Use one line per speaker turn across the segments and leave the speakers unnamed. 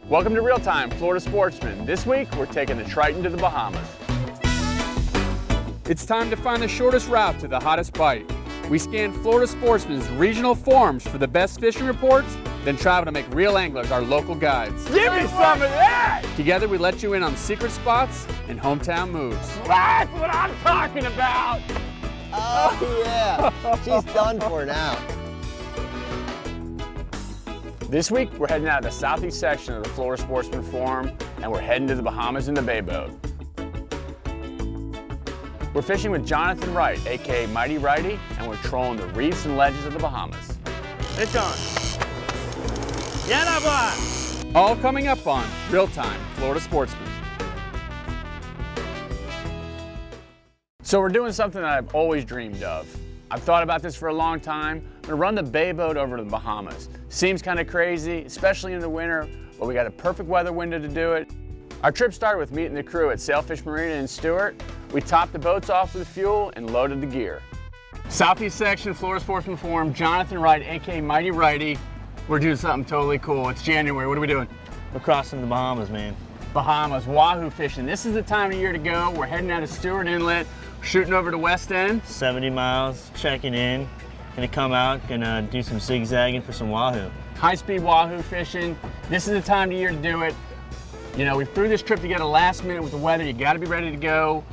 Welcome to Real Time, Florida Sportsman. This week, we're taking the Triton to the Bahamas. It's time to find the shortest route to the hottest bite. We scan Florida Sportsman's regional forums for the best fishing reports, then travel to make real anglers our local guides. Give me some of that! Together, we let you in on secret spots and hometown moves. That's what I'm talking about!
Oh yeah, she's done for now.
This week, we're heading out of the southeast section of the Florida Sportsman Forum, and we're heading to the Bahamas in the bay boat. We're fishing with Jonathan Wright, aka Mighty Righty, and we're trolling the reefs and ledges of the Bahamas. It's on. Yeah, boy! All coming up on Real Time, Florida Sportsman. So we're doing something that I've always dreamed of. I've thought about this for a long time. I'm gonna run the bay boat over to the Bahamas. Seems kind of crazy, especially in the winter, but we got a perfect weather window to do it. Our trip started with meeting the crew at Sailfish Marina in Stewart. We topped the boats off with fuel and loaded the gear. Southeast section, Florida Sportsman Forum, Jonathan Wright, aka Mighty Righty. We're doing something totally cool. It's January, what are we doing?
We're crossing the Bahamas, man.
Bahamas, Wahoo fishing. This is the time of year to go. We're heading out of Stewart Inlet, shooting over to West End.
70 miles, checking in. Gonna come out, gonna do some zigzagging for some Wahoo.
High-speed Wahoo fishing. This is the time of year to do it. You know, we threw this trip together last minute with the weather. You gotta be ready to go.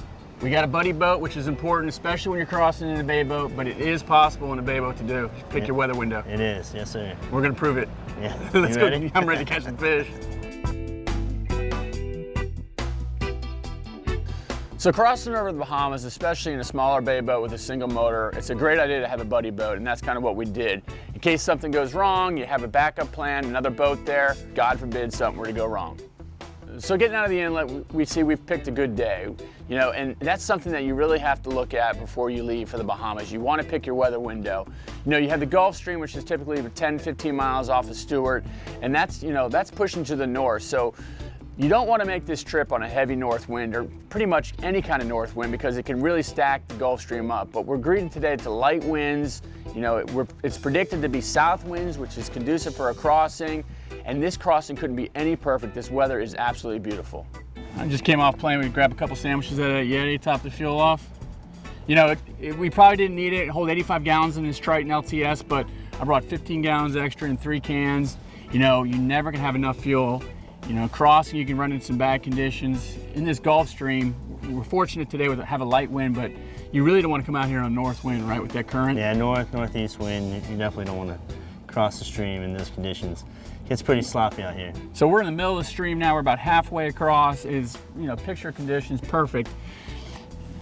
We got a buddy boat, which is important, especially when you're crossing in a bay boat, but it is possible in a bay boat to do. Pick your weather window.
It is, yes sir.
We're gonna prove it.
Yeah,
Let's
you
go.
ready?
I'm ready to catch some fish. So crossing over the Bahamas, especially in a smaller bay boat with a single motor, it's a great idea to have a buddy boat, and that's kind of what we did. In case something goes wrong, you have a backup plan, another boat there, God forbid something were to go wrong. So getting out of the inlet, we see we've picked a good day, you know, and that's something that you really have to look at before you leave for the Bahamas. You want to pick your weather window. You know, you have the Gulf Stream, which is typically 10, 15 miles off of Stewart, and that's, you know, that's pushing to the north. So you don't want to make this trip on a heavy north wind or pretty much any kind of north wind because it can really stack the Gulf Stream up. But we're greeted today to light winds. You know, it's predicted to be south winds, which is conducive for a crossing. And this crossing couldn't be any perfect. This weather is absolutely beautiful. I just came off plane. We grabbed a couple sandwiches at a Yeti, topped the fuel off. You know, we probably didn't need it. Hold 85 gallons in this Triton LTS, but I brought 15 gallons extra in 3 cans. You know, you never can have enough fuel. You know, crossing, you can run into some bad conditions. In this Gulf Stream, we're fortunate today to have a light wind, but you really don't want to come out here on north wind, right, with that current?
Yeah, northeast wind, you definitely don't want to cross the stream in those conditions. It gets pretty sloppy out here. So
we're in the middle of the stream now, we're about halfway across. Is, you know, picture conditions perfect.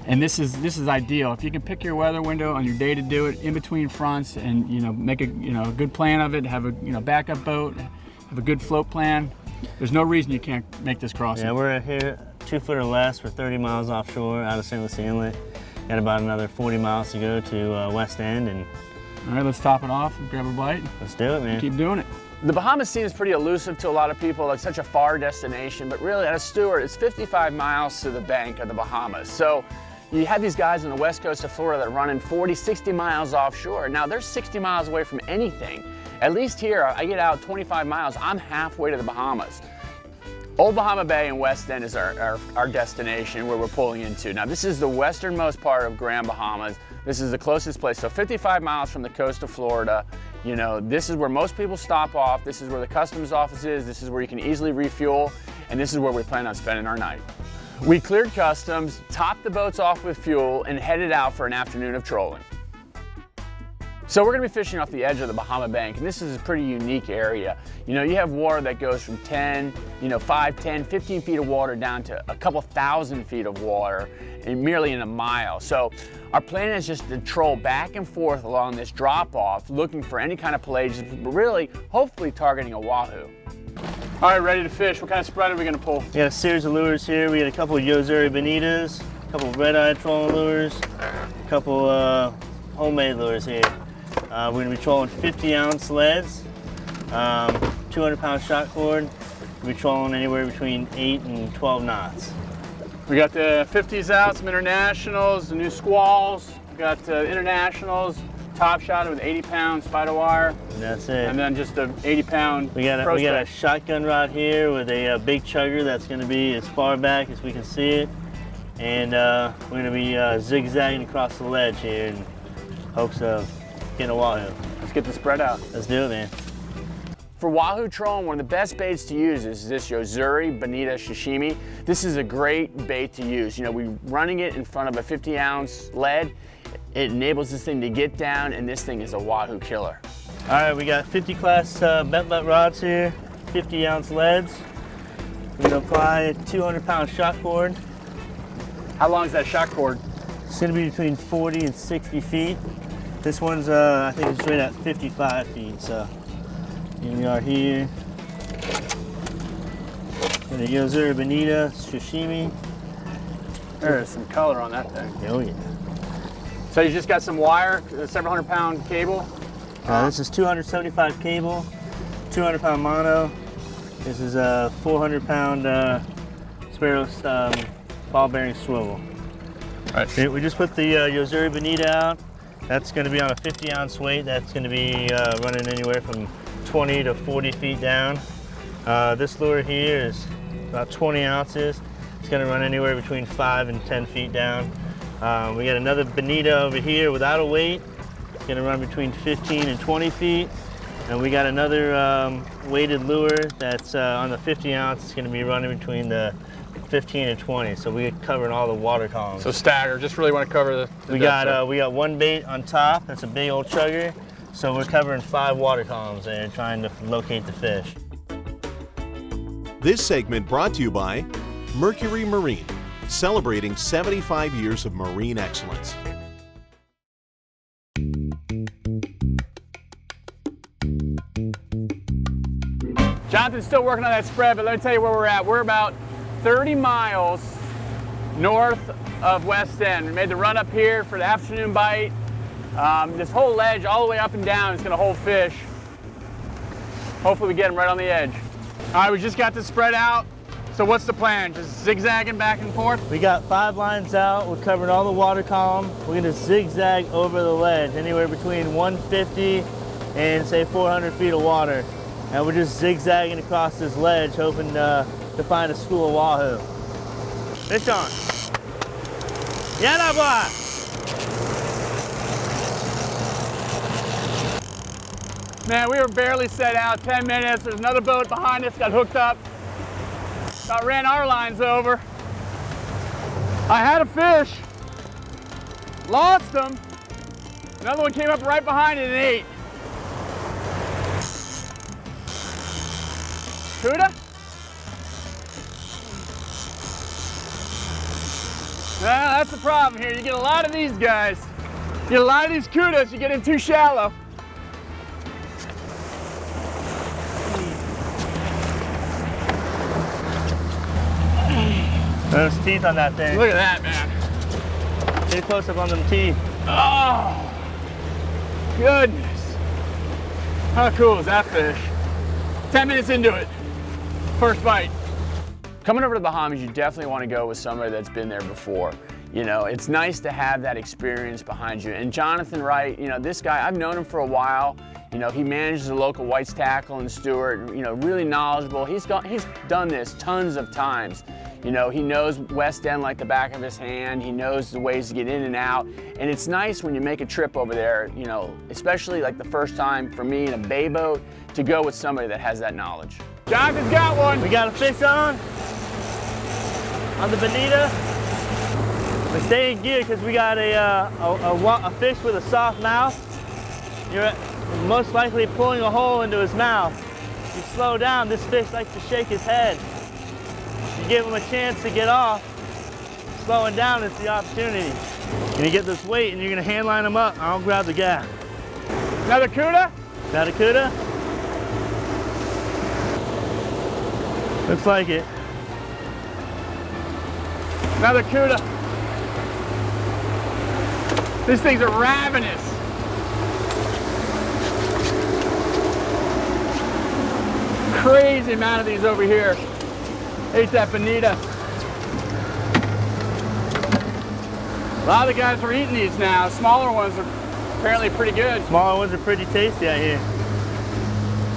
And this is ideal. If you can pick your weather window on your day to do it in between fronts and, you know, make a, you know, a good plan of it, have a, you know, backup boat, have a good float plan. There's no reason you can't make this crossing.
Yeah, we're here 2 foot or less. We're 30 miles offshore out of St. Lucie Inlet. Got about another 40 miles to go to West End. And
all right, let's top it off and grab a bite.
Let's do it, man.
Keep doing it. The Bahamas seems pretty elusive to a lot of people. It's such a far destination, but really out of Stewart, it's 55 miles to the bank of the Bahamas. So you have these guys on the west coast of Florida that are running 40, 60 miles offshore. Now they're 60 miles away from anything. At least here, I get out 25 miles, I'm halfway to the Bahamas. Old Bahama Bay and West End is our destination where we're pulling into. Now this is the westernmost part of Grand Bahamas. This is the closest place, so 55 miles from the coast of Florida. You know, this is where most people stop off. This is where the customs office is. This is where you can easily refuel, and this is where we plan on spending our night. We cleared customs, topped the boats off with fuel, and headed out for an afternoon of trolling. So we're gonna be fishing off the edge of the Bahama Bank, and this is a pretty unique area. You know, you have water that goes from 10, you know, 5, 10, 15 feet of water down to a couple thousand feet of water and merely in a mile. So our plan is just to troll back and forth along this drop-off, looking for any kind of pelagic, but really, hopefully targeting a Wahoo. All right, ready to fish. What kind of spread are we gonna pull?
We got a series of lures here. We got a couple of yo-zuri bonitas, a couple of red-eye trolling lures, a couple homemade lures here. We're going to be trolling 50-ounce leads, 200-pound shot cord. We'll be trolling anywhere between 8 and 12 knots.
We got the 50s out, some internationals, the new squalls. We got internationals, top shot it with 80-pound spider wire.
And that's it.
And then just a 80-pound.
We got a shotgun rod here with a big chugger that's going to be as far back as we can see it. And we're going to be zigzagging across the ledge here in hopes of getting a wahoo.
Let's get the spread out.
Let's do it, man.
For wahoo trolling, one of the best baits to use is this yo-zuri bonita sashimi. This is a great bait to use. You know, we're running it in front of a 50-ounce lead. It enables this thing to get down, and this thing is a wahoo killer.
All right, we got 50 class bent butt rods here, 50-ounce leads. We're gonna apply a 200-pound shot cord.
How long is that shot cord?
It's gonna be between 40 and 60 feet. This one's, I think it's right at 55 feet, so. Here we are here. Got a yo-zuri bonita sashimi.
There's some color on that thing.
Oh yeah.
So you just got some wire, a 700-pound cable.
This is 275 cable, 200-pound mono. This is a 400-pound sparrow ball bearing swivel.
Right.
We just put the yo-zuri bonita out. That's going to be on a 50-ounce weight. That's going to be running anywhere from 20 to 40 feet down. This lure here is about 20 ounces. It's going to run anywhere between 5 and 10 feet down. We got another bonita over here without a weight. It's going to run between 15 and 20 feet. And we got another weighted lure that's on the 50 ounce. It's going to be running between the 15 and 20. So we're covering all the water columns.
So stagger, just really want to cover the
we got one bait on top. That's a big old chugger. So we're covering 5 water columns there, trying to locate the fish.
This segment brought to you by Mercury Marine, celebrating 75 years of marine excellence.
Jonathan's still working on that spread, but let me tell you where we're at. We're about 30 miles north of West End. We made the run up here for the afternoon bite. This whole ledge all the way up and down is going to hold fish. Hopefully we get them right on the edge. All right, we just got this spread out. So what's the plan? Just zigzagging back and forth?
We got 5 lines out. We're covering all the water column. We're going to zigzag over the ledge, anywhere between 150 and say 400 feet of water. And we're just zigzagging across this ledge, hoping to find a school of wahoo. Fish on. Yeah, boy.
Man, we were barely set out, 10 minutes. There's another boat behind us, got hooked up. About ran our lines over. I had a fish, lost him. Another one came up right behind it and ate. Cuda? Well, that's the problem here. You get a lot of these guys. You get a lot of these cudas, you get in too shallow.
There's teeth on that thing.
Look at that, man.
Get a close up on them teeth.
Oh, goodness. How cool is that fish? 10 minutes into it, first bite. Coming over to the Bahamas, you definitely want to go with somebody that's been there before. You know, it's nice to have that experience behind you. And Jonathan Wright, you know, this guy, I've known him for a while. You know, he manages a local whites tackle in Stewart, you know, really knowledgeable. He's done this tons of times. You know, he knows West End like the back of his hand. He knows the ways to get in and out. And it's nice when you make a trip over there, you know, especially like the first time for me in a bay boat, to go with somebody that has that knowledge. Jonathan's got one.
We got a fish on the bonita. We stay in gear because we got a fish with a soft mouth. You're most likely pulling a hole into his mouth. You slow down, this fish likes to shake his head. You give him a chance to get off. Slowing down is the opportunity. You're gonna get this weight and you're gonna hand line him up. I'll grab the gap.
Another cuda?
Got a cuda? Looks like it.
Another cuda. These things are ravenous. Crazy amount of these over here. Ate that bonita. A lot of the guys are eating these now. Smaller ones are apparently pretty good.
Smaller ones are pretty tasty out here.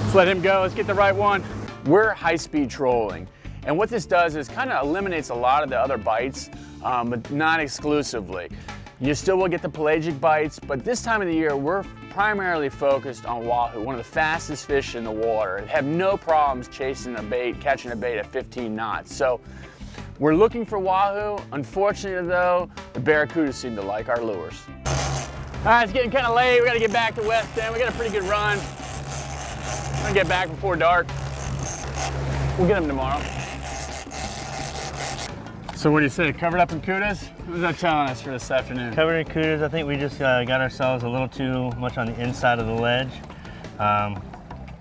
Let's let him go. Let's get the right one. We're high-speed trolling. And what this does is kind of eliminates a lot of the other bites, but not exclusively. You still will get the pelagic bites, but this time of the year, we're primarily focused on wahoo, one of the fastest fish in the water. They have no problems chasing a bait, catching a bait at 15 knots. So we're looking for wahoo. Unfortunately though, the barracudas seem to like our lures. All right, it's getting kind of late. We got to get back to West End. We got a pretty good run. I'm gonna get back before dark. We'll get them tomorrow. So what do you say, covered up in cudas? What was that telling us for this afternoon?
Covered in cudas, I think we just got ourselves a little too much on the inside of the ledge.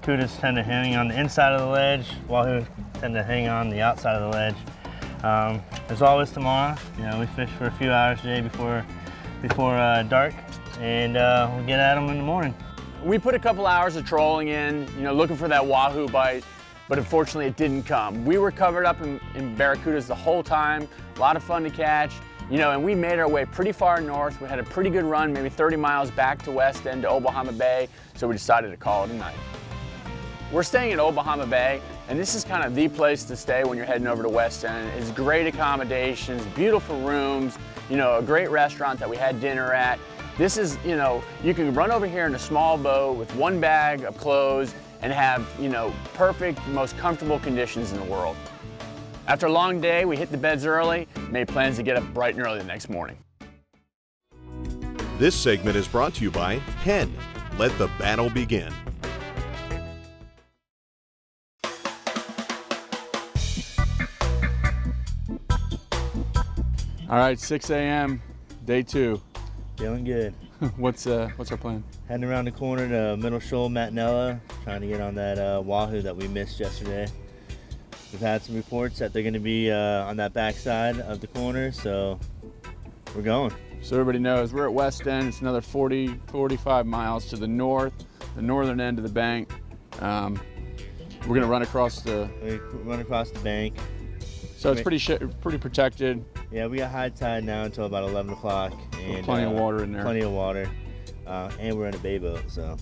Cudas tend to hang on the inside of the ledge, wahoo tend to hang on the outside of the ledge. There's always tomorrow. You know, we fish for a few hours today before dark, and we'll get at them in the morning.
We put a couple hours of trolling in, you know, looking for that wahoo bite, but unfortunately it didn't come. We were covered up in barracudas the whole time, a lot of fun to catch, you know, and we made our way pretty far north. We had a pretty good run, maybe 30 miles back to West End to Old Bahama Bay, so we decided to call it a night. We're staying at Old Bahama Bay, and this is kind of the place to stay when you're heading over to West End. It's great accommodations, beautiful rooms, you know, a great restaurant that we had dinner at. This is, you know, you can run over here in a small boat with one bag of clothes and have, you know, perfect, most comfortable conditions in the world. After a long day, we hit the beds early, made plans to get up bright and early the next morning.
This segment is brought to you by Penn. Let the battle begin.
All right, 6 a.m., day 2.
Feeling good.
What's our plan?
Heading around the corner to Middle Shoal, Matinella, trying to get on that wahoo that we missed yesterday. We've had some reports that they're going to be on that backside of the corner, so we're going.
So everybody knows, we're at West End. It's another 40, 45 miles to the north, the northern end of the bank. We're going to run across the...
We run across the bank.
So it's pretty protected.
Yeah, we got high tide now until about 11 o'clock. And
plenty of water in there.
Plenty of water. And we're in a bay boat, so.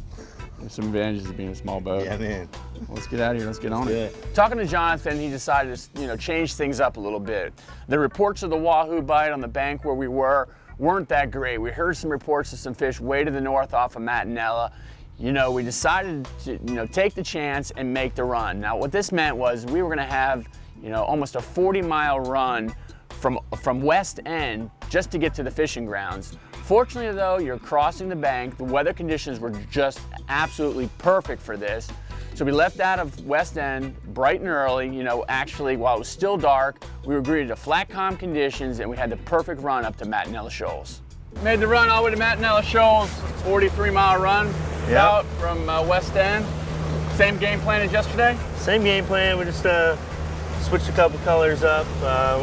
There's some advantages of being a small boat.
Yeah, man.
Let's get out of here. Let's get on it.
Good.
Talking to Jonathan, he decided to, you know, change things up a little bit. The reports of the wahoo bite on the bank where we weren't that great. We heard some reports of some fish way to the north off of Matinella. You know, we decided to, you know, take the chance and make the run. Now, what this meant was we were going to have, you know, almost a 40-mile run from West End just to get to the fishing grounds. Fortunately though, you're crossing the bank. The weather conditions were just absolutely perfect for this. So we left out of West End bright and early, you know, actually while it was still dark. We were greeted to flat calm conditions and we had the perfect run up to Matinella Shoals. Made the run all the way to Matinella Shoals, 43-mile run out from West End. Same game plan as yesterday?
Same game plan, we just switched a couple colors up.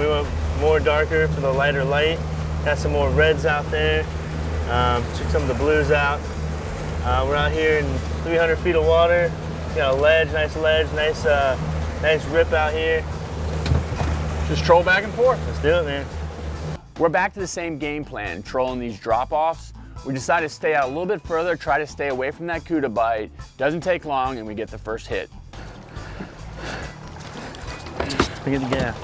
We went more darker for the lighter light. Got some more reds out there. Took some of the blues out. We're out here in 300 feet of water. Got a ledge, nice rip out here.
Just troll back and forth.
Let's do it, man.
We're back to the same game plan, trolling these drop-offs. We decided to stay out a little bit further, try to stay away from that cuda bite. Doesn't take long and we get the first hit.
Look at the gap.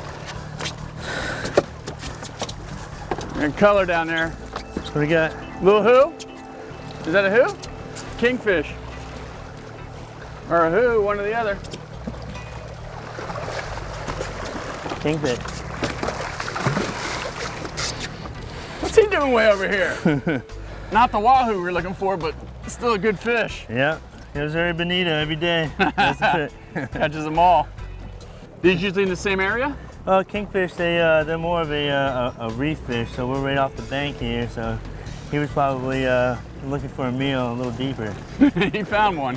And color down there.
What do we got?
Little who? Is that a who? Kingfish. Or a who, one or the other.
Kingfish.
What's he doing way over here? Not the wahoo we're looking for, but still a good fish.
Yeah, yo-zuri bonito every day.
Catches them all. These usually in the same area?
Kingfish, they're more of a reef fish, so we're right off the bank here, so he was probably looking for a meal a little deeper.
He found one.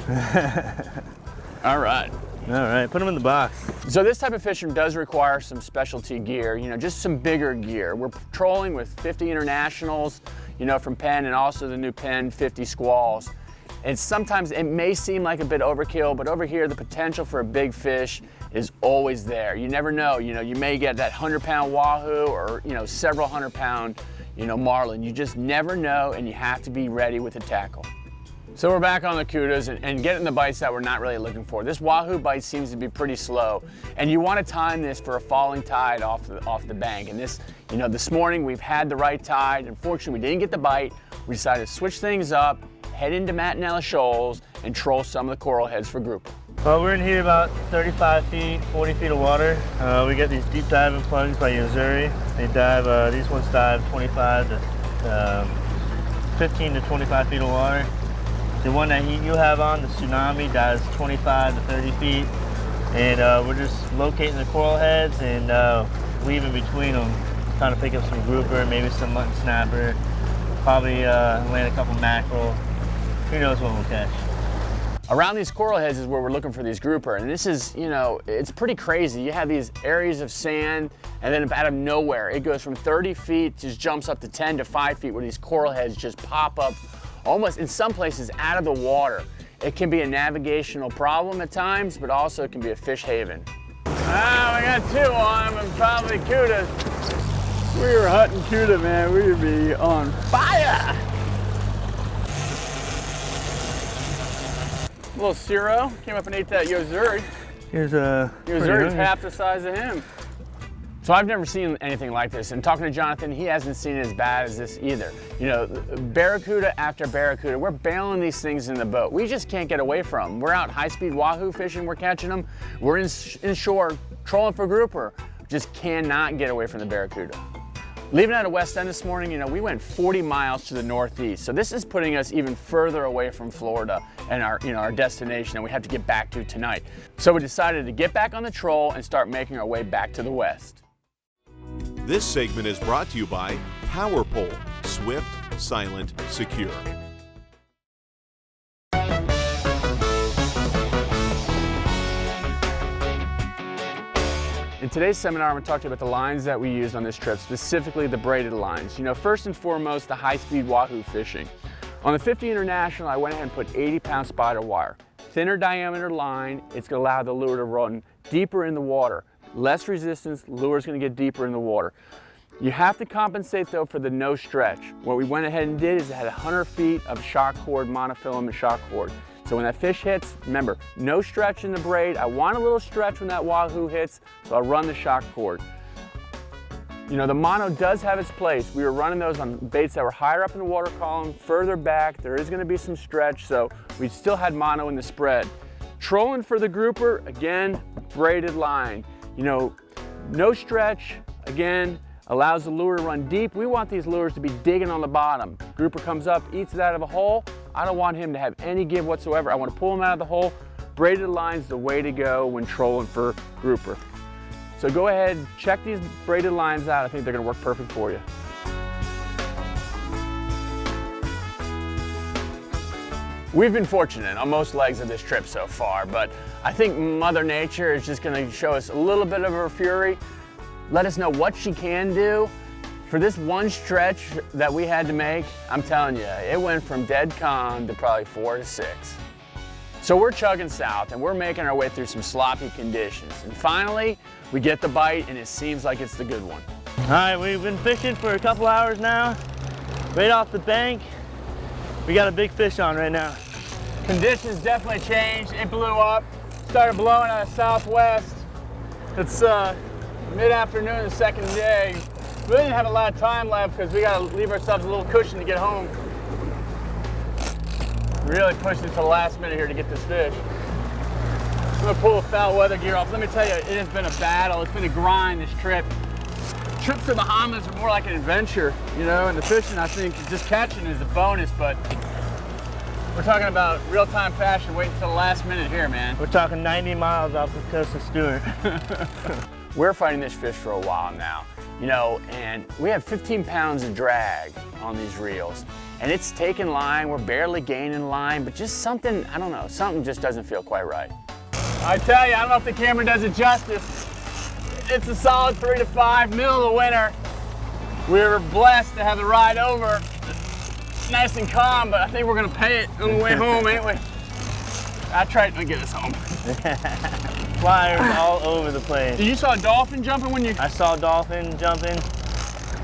All right.
All right, put them in the box.
So this type of fishing does require some specialty gear, you know, just some bigger gear. We're trolling with 50 internationals, you know, from Penn, and also the new Penn 50 squalls. And sometimes it may seem like a bit overkill, but over here the potential for a big fish is always there. You never know, you know, you may get that 100-pound wahoo or, you know, several 100-pound, you know, marlin. You just never know, and you have to be ready with the tackle. So we're back on the cudas and getting the bites that we're not really looking for. This wahoo bite seems to be pretty slow, and you want to time this for a falling tide off the bank. And this, you know, this morning we've had the right tide. Unfortunately, we didn't get the bite. We decided to switch things up, head into Matinella Shoals, and troll some of the coral heads for grouper.
Well, we're in here about 35 feet, 40 feet of water. We got these deep diving plugs by Yo-zuri. They dive, these ones dive 25 to 15 to 25 feet of water. The one that you have on, the Tsunami, dives 25 to 30 feet. And we're just locating the coral heads and weaving between them, trying to pick up some grouper, maybe some mutton snapper, probably land a couple mackerel. Who knows what we'll catch.
Around these coral heads is where we're looking for these grouper, and this is, you know, it's pretty crazy. You have these areas of sand, and then out of nowhere, it goes from 30 feet, just jumps up to 10 to 5 feet where these coral heads just pop up almost in some places out of the water. It can be a navigational problem at times, but also it can be a fish haven. Ah, we got two on them and probably cudas. We were hunting cuda, man. We would be on fire. A little Ciro came up and ate that yo-zuri.
Here's a
Yo-zuri's half the size of him. So I've never seen anything like this, and talking to Jonathan, he hasn't seen it as bad as this either. You know, barracuda after barracuda, we're bailing these things in the boat. We just can't get away from them. We're out high-speed wahoo fishing, we're catching them. We're inshore trolling for grouper. Just cannot get away from the barracuda. Leaving out of West End this morning, you know, we went 40 miles to the northeast. So this is putting us even further away from Florida and our, you know, our destination that we have to get back to tonight. So we decided to get back on the troll and start making our way back to the west.
This segment is brought to you by Power Pole, swift, silent, secure.
In today's seminar, I'm going to talk to you about the lines that we used on this trip, specifically the braided lines. You know, first and foremost, the high-speed wahoo fishing. On the 50 International, I went ahead and put 80-pound spider wire. Thinner diameter line, it's going to allow the lure to run deeper in the water. Less resistance, lure's going to get deeper in the water. You have to compensate though for the no stretch. What we went ahead and did is had 100 feet of shock cord, monofilament shock cord. So when that fish hits, remember, no stretch in the braid. I want a little stretch when that wahoo hits, so I'll run the shock cord. You know, the mono does have its place. We were running those on baits that were higher up in the water column, further back. There is going to be some stretch, so we still had mono in the spread. Trolling for the grouper, again, braided line. You know, no stretch, again, allows the lure to run deep. We want these lures to be digging on the bottom. Grouper comes up, eats it out of a hole. I don't want him to have any give whatsoever. I want to pull him out of the hole. Braided line's the way to go when trolling for grouper. So go ahead, check these braided lines out. I think they're going to work perfect for you. We've been fortunate on most legs of this trip so far, but I think Mother Nature is just going to show us a little bit of her fury, let us know what she can do. For this one stretch that we had to make, I'm telling you, it went from dead calm to probably 4 to 6. So we're chugging south and we're making our way through some sloppy conditions. And finally, we get the bite and it seems like it's the good one.
All right, we've been fishing for a couple hours now, right off the bank. We got a big fish on right now.
Conditions definitely changed. It blew up, started blowing out of southwest. It's mid-afternoon, the second day. We didn't have a lot of time left because we got to leave ourselves a little cushion to get home. Really pushed it to the last minute here to get this fish. I'm gonna pull the foul weather gear off. Let me tell you, it has been a battle. It's been a grind this trip. Trips to the Bahamas are more like an adventure, you know, and the fishing, I think, just catching is a bonus, but we're talking about real-time fashion, waiting until the last minute here, man.
We're talking 90 miles off the coast of Stewart.
We're fighting this fish for a while now, you know, and we have 15 pounds of drag on these reels, and it's taking line. We're barely gaining line, but just something, I don't know, something just doesn't feel quite right. I tell you, I don't know if the camera does it justice. It's a solid 3 to 5, middle of the winter. We were blessed to have the ride over. It's nice and calm, but I think we're gonna pay it on the way home, ain't we? I tried to get us home.
Flyers all over the place.
Did you saw a dolphin jumping when you?
I saw a dolphin jumping.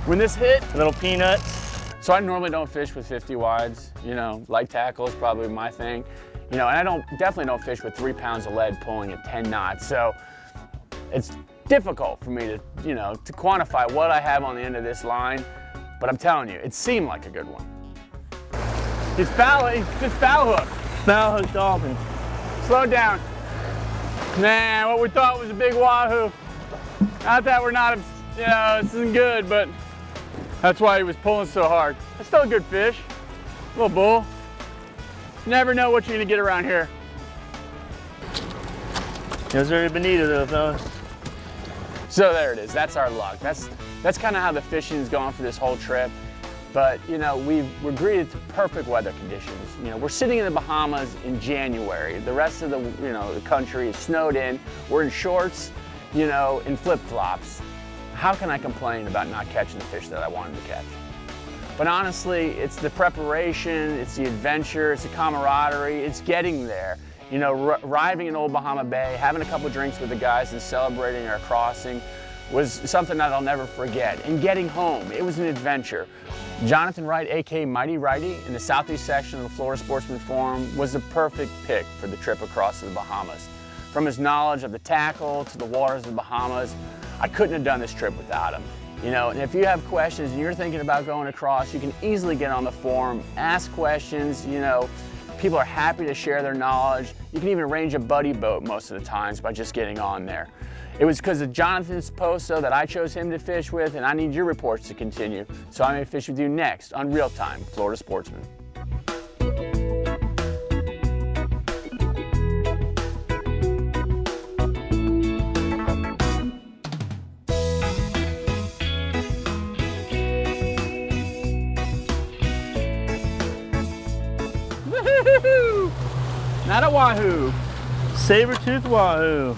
When this hit,
little peanuts.
so I normally don't fish with 50 wides, you know, light tackle is probably my thing. You know, and I definitely don't fish with 3 pounds of lead pulling at 10 knots. So it's difficult for me to, you know, to quantify what I have on the end of this line, but I'm telling you, it seemed like a good one. He's just foul hook.
Foul hook dolphin.
Slow down. Man, what we thought was a big wahoo. Not that we're not, you know, this isn't good, but that's why he was pulling so hard. It's still a good fish. Little bull. You never know what you're gonna get around here.
Yo-zuri bonito though, fellas.
So there it is, that's our luck. That's kind of how the fishing's going for this whole trip. But you know, we're greeted to perfect weather conditions. You know, we're sitting in the Bahamas in January. The rest of the, you know, the country is snowed in. We're in shorts, you know, in flip-flops. How can I complain about not catching the fish that I wanted to catch? But honestly, it's the preparation, it's the adventure, it's the camaraderie, it's getting there. You know, arriving in Old Bahama Bay, having a couple drinks with the guys and celebrating our crossing was something that I'll never forget. And getting home, it was an adventure. Jonathan Wright, aka Mighty Righty, in the southeast section of the Florida Sportsman Forum was the perfect pick for the trip across to the Bahamas. From his knowledge of the tackle to the waters of the Bahamas, I couldn't have done this trip without him. You know, and if you have questions and you're thinking about going across, you can easily get on the forum, ask questions, you know, people are happy to share their knowledge. You can even arrange a buddy boat most of the times by just getting on there. It was because of Jonathan's post, though, that I chose him to fish with, and I need your reports to continue. So I may fish with you next on Real Time Florida Sportsman. Woohoo! Not a wahoo.
Saber-tooth wahoo.